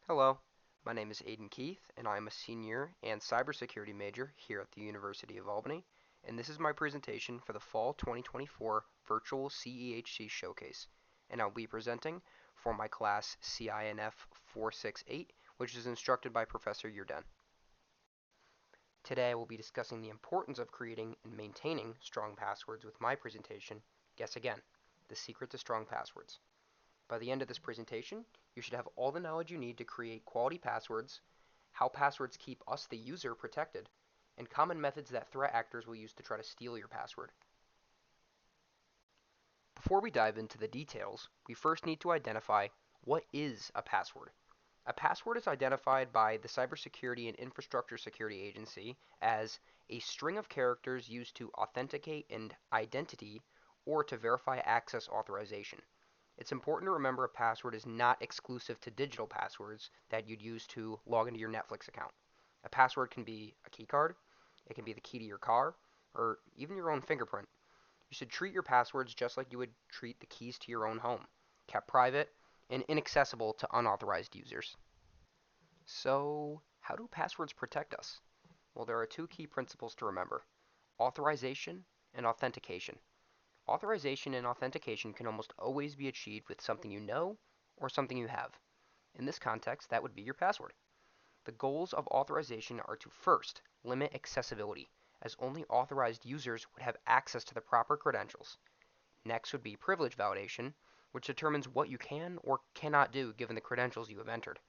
Hello, my name is Ayden Keith, and I am a senior and cybersecurity major here at the University of Albany, and this is my presentation for the Fall 2024 Virtual CEHC Showcase, and I'll be presenting for my class CINF 468, which is instructed by Professor Ayden. Today I will be discussing the importance of creating and maintaining strong passwords with my presentation, Guess Again, the secret to strong passwords. By the end of this presentation, you should have all the knowledge you need to create quality passwords, how passwords keep us, the user, protected, and common methods that threat actors will use to try to steal your password. Before we dive into the details, we first need to identify what is a password. A password is identified by the Cybersecurity and Infrastructure Security Agency as a string of characters used to authenticate an identity or to verify access authorization. It's important to remember a password is not exclusive to digital passwords that you'd use to log into your Netflix account. A password can be a key card, it can be the key to your car, or even your own fingerprint. You should treat your passwords just like you would treat the keys to your own home, kept private and inaccessible to unauthorized users. So, how do passwords protect us? Well, there are two key principles to remember: authorization and authentication. Authorization and authentication can almost always be achieved with something you know or something you have. In this context, that would be your password. The goals of authorization are to first limit accessibility, as only authorized users would have access to the proper credentials. Next would be privilege validation, which determines what you can or cannot do given the credentials you have entered.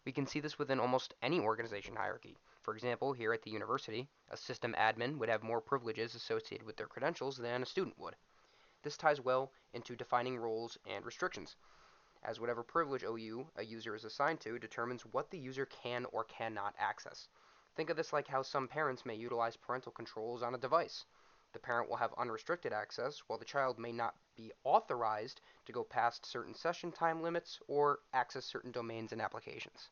We can see this within almost any organization hierarchy. For example, here at the university, a system admin would have more privileges associated with their credentials than a student would. This ties well into defining roles and restrictions, as whatever privilege OU a user is assigned to determines what the user can or cannot access. Think of this like how some parents may utilize parental controls on a device. The parent will have unrestricted access, while the child may not be authorized to go past certain session time limits or access certain domains and applications.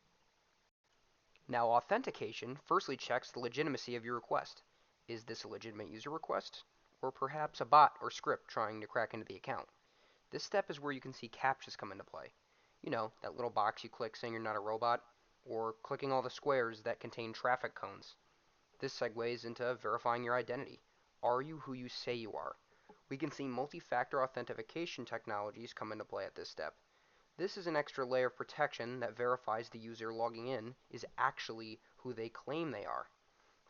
Now, authentication firstly checks the legitimacy of your request. Is this a legitimate user request? Or perhaps a bot or script trying to crack into the account? This step is where you can see CAPTCHAs come into play. You know, that little box you click saying you're not a robot, or clicking all the squares that contain traffic cones. This segues into verifying your identity. Are you who you say you are? We can see multi-factor authentication technologies come into play at this step. This is an extra layer of protection that verifies the user logging in is actually who they claim they are.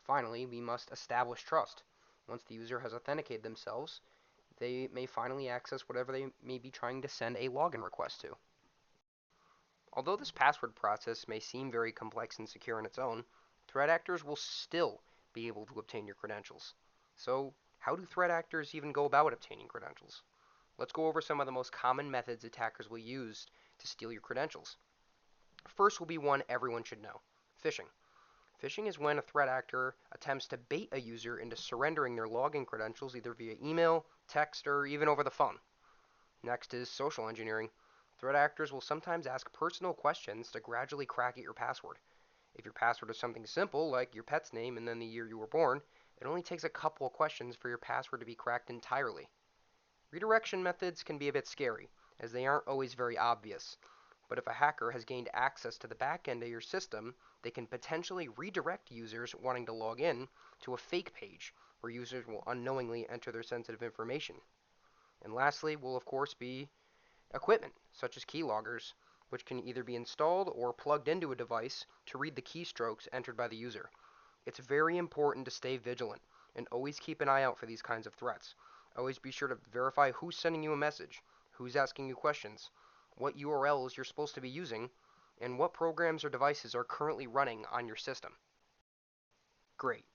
Finally, we must establish trust. Once the user has authenticated themselves, they may finally access whatever they may be trying to send a login request to. Although this password process may seem very complex and secure on its own, threat actors will still be able to obtain your credentials. So, how do threat actors even go about obtaining credentials? Let's go over some of the most common methods attackers will use to steal your credentials. First will be one everyone should know: phishing. Phishing is when a threat actor attempts to bait a user into surrendering their login credentials either via email, text, or even over the phone. Next is social engineering. Threat actors will sometimes ask personal questions to gradually crack at your password. If your password is something simple, like your pet's name and then the year you were born, it only takes a couple of questions for your password to be cracked entirely. Redirection methods can be a bit scary, as they aren't always very obvious. But if a hacker has gained access to the back end of your system, they can potentially redirect users wanting to log in to a fake page where users will unknowingly enter their sensitive information. And lastly will of course be equipment, such as keyloggers, which can either be installed or plugged into a device to read the keystrokes entered by the user. It's very important to stay vigilant and always keep an eye out for these kinds of threats. Always be sure to verify who's sending you a message, who's asking you questions, what URLs you're supposed to be using, and what programs or devices are currently running on your system. Great.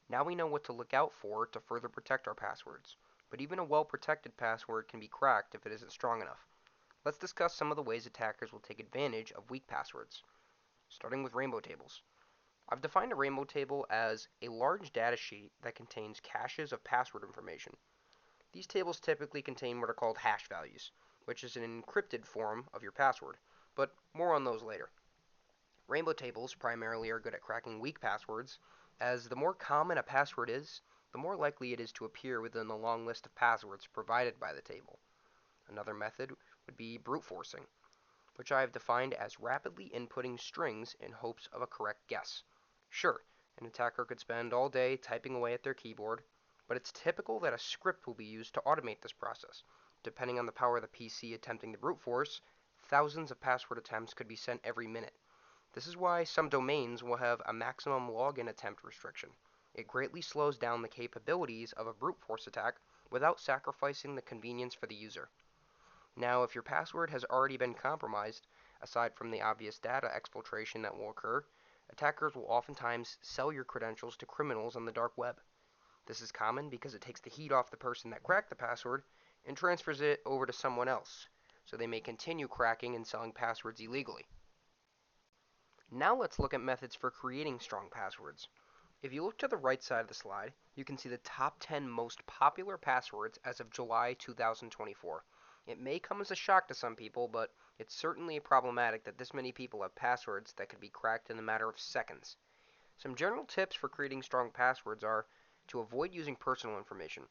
Now we know what to look out for to further protect our passwords. But even a well-protected password can be cracked if it isn't strong enough. Let's discuss some of the ways attackers will take advantage of weak passwords, starting with rainbow tables. I've defined a rainbow table as a large data sheet that contains caches of password information. These tables typically contain what are called hash values, which is an encrypted form of your password, but more on those later. Rainbow tables primarily are good at cracking weak passwords, as the more common a password is, the more likely it is to appear within the long list of passwords provided by the table. Another method would be brute forcing. which I have defined as rapidly inputting strings in hopes of a correct guess. Sure, an attacker could spend all day typing away at their keyboard, but it's typical that a script will be used to automate this process. Depending on the power of the PC attempting to brute force, thousands of password attempts could be sent every minute. This is why some domains will have a maximum login attempt restriction. It greatly slows down the capabilities of a brute force attack without sacrificing the convenience for the user. Now, if your password has already been compromised, aside from the obvious data exfiltration that will occur, attackers will oftentimes sell your credentials to criminals on the dark web. This is common because it takes the heat off the person that cracked the password and transfers it over to someone else, so they may continue cracking and selling passwords illegally. Now let's look at methods for creating strong passwords. If you look to the right side of the slide, you can see the top 10 most popular passwords as of July 2024. It may come as a shock to some people, but it's certainly problematic that this many people have passwords that could be cracked in a matter of seconds. Some general tips for creating strong passwords are to avoid using personal information.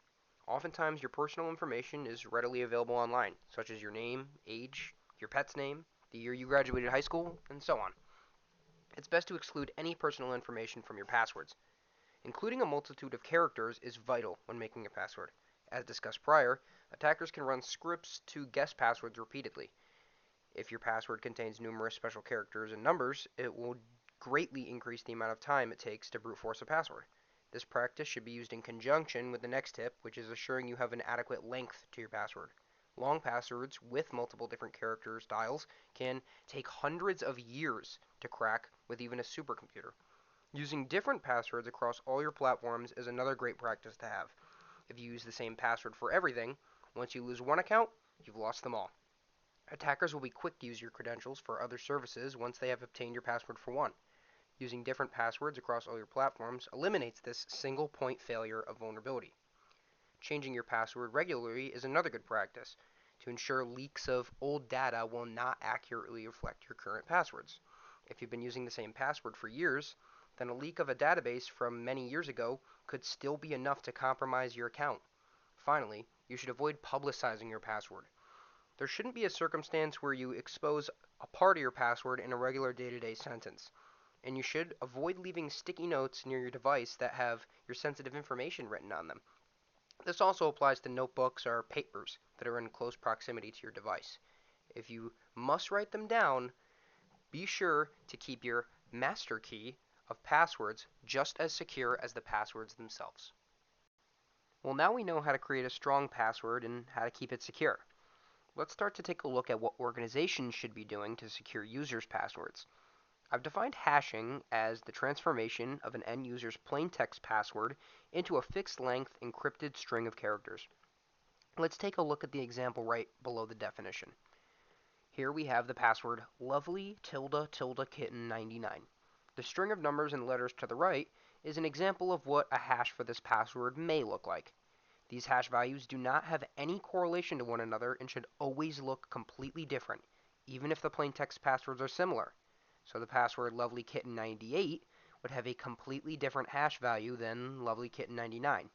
Oftentimes, your personal information is readily available online, such as your name, age, your pet's name, the year you graduated high school, and so on. It's best to exclude any personal information from your passwords. Including a multitude of characters is vital when making a password. As discussed prior, attackers can run scripts to guess passwords repeatedly. If your password contains numerous special characters and numbers, it will greatly increase the amount of time it takes to brute force a password. This practice should be used in conjunction with the next tip, which is assuring you have an adequate length to your password. Long passwords with multiple different character styles can take hundreds of years to crack with even a supercomputer. Using different passwords across all your platforms is another great practice to have. If you use the same password for everything, once you lose one account, you've lost them all. Attackers will be quick to use your credentials for other services once they have obtained your password for one. Using different passwords across all your platforms eliminates this single point failure of vulnerability. Changing your password regularly is another good practice to ensure leaks of old data will not accurately reflect your current passwords. If you've been using the same password for years, then a leak of a database from many years ago could still be enough to compromise your account. Finally, you should avoid publicizing your password. There shouldn't be a circumstance where you expose a part of your password in a regular day-to-day sentence. And you should avoid leaving sticky notes near your device that have your sensitive information written on them. This also applies to notebooks or papers that are in close proximity to your device. If you must write them down, be sure to keep your master key of passwords just as secure as the passwords themselves. Well, now we know how to create a strong password and how to keep it secure. Let's start to take a look at what organizations should be doing to secure users' passwords. I've defined hashing as the transformation of an end user's plain text password into a fixed length encrypted string of characters. Let's take a look at the example right below the definition. Here we have the password lovely tilde tilde kitten 99. The string of numbers and letters to the right is an example of what a hash for this password may look like. These hash values do not have any correlation to one another and should always look completely different, even if the plain text passwords are similar. So the password lovelykitten98 would have a completely different hash value than lovelykitten99.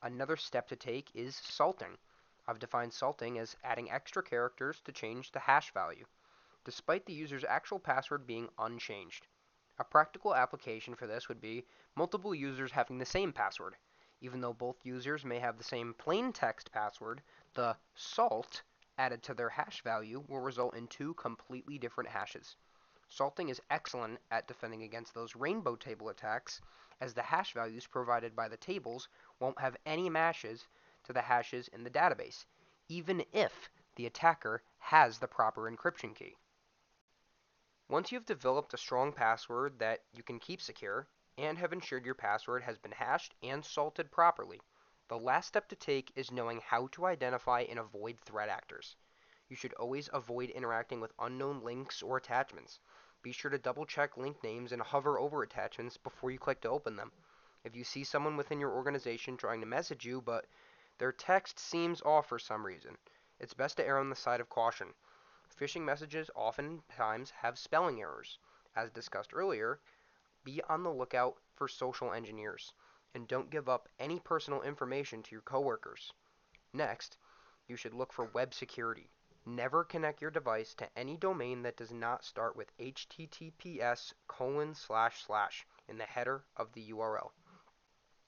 Another step to take is salting. I've defined salting as adding extra characters to change the hash value, despite the user's actual password being unchanged. A practical application for this would be multiple users having the same password. Even though both users may have the same plain text password, the salt added to their hash value will result in two completely different hashes. Salting is excellent at defending against those rainbow table attacks, as the hash values provided by the tables won't have any matches to the hashes in the database, even if the attacker has the proper encryption key. Once you've developed a strong password that you can keep secure, and have ensured your password has been hashed and salted properly, the last step to take is knowing how to identify and avoid threat actors. You should always avoid interacting with unknown links or attachments. Be sure to double check link names and hover over attachments before you click to open them. If you see someone within your organization trying to message you, but their text seems off for some reason, it's best to err on the side of caution. Phishing messages oftentimes have spelling errors. As discussed earlier, be on the lookout for social engineers, and don't give up any personal information to your coworkers. Next, you should look for web security. Never connect your device to any domain that does not start with https:// in the header of the URL.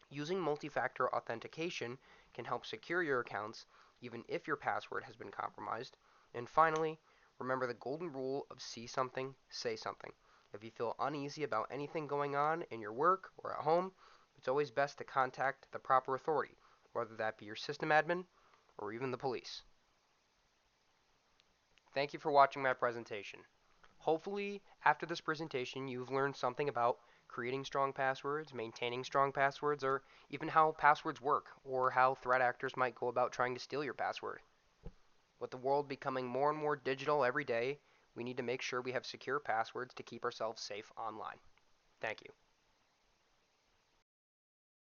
Using multi-factor authentication can help secure your accounts even if your password has been compromised. And finally, remember the golden rule of see something, say something. If you feel uneasy about anything going on in your work or at home, it's always best to contact the proper authority, whether that be your system admin or even the police. Thank you for watching my presentation. Hopefully, after this presentation, you've learned something about creating strong passwords, maintaining strong passwords, or even how passwords work, or how threat actors might go about trying to steal your password. With the world becoming more and more digital every day, we need to make sure we have secure passwords to keep ourselves safe online. Thank you.